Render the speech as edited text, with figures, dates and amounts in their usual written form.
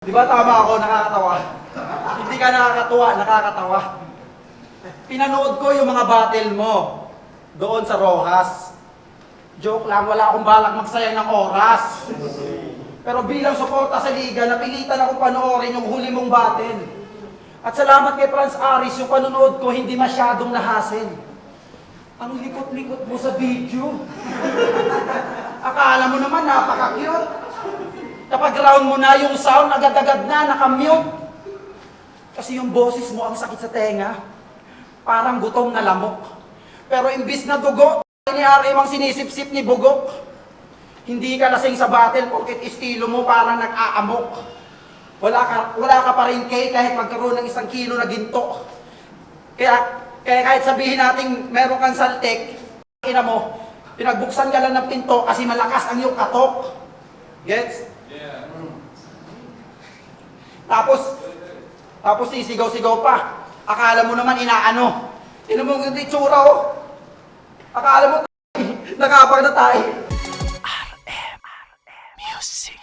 Di ba tama ako, nakakatawa? Hindi ka nakakatuwa, nakakatawa. Pinanood ko yung mga battle mo doon sa Rojas. Joke lang, wala akong balak magsayang ng oras. Pero bilang suporta sa liga, napilitan akong panoorin yung huli mong battle. At salamat kay Franz Aris, yung panonood ko hindi masyadong nahasin. Ang likot-likot mo sa video. Akala mo naman napaka-cute. Kapag round mo na, yung sound agad-agad na, nakamute. Kasi yung boses mo ang sakit sa tenga. Parang gutom na lamok. Pero imbis na dugo, ni RM ang sinisip-sip ni Bugok. Hindi ka lasing sa battle porket estilo mo parang nag-aamok. Wala ka pa rin kahit magkaroon ng 1 kilo na ginto. Kaya kahit sabihin natin meron kang saltek, ina mo, pinagbuksan ka lang ng pinto kasi malakas ang iyong katok. Gets? Yeah. Tapos sisigaw-sigaw pa. Akala mo naman inaano. Tignan mo yung itsura, oh. Akala mo nakapag na tayo. Music.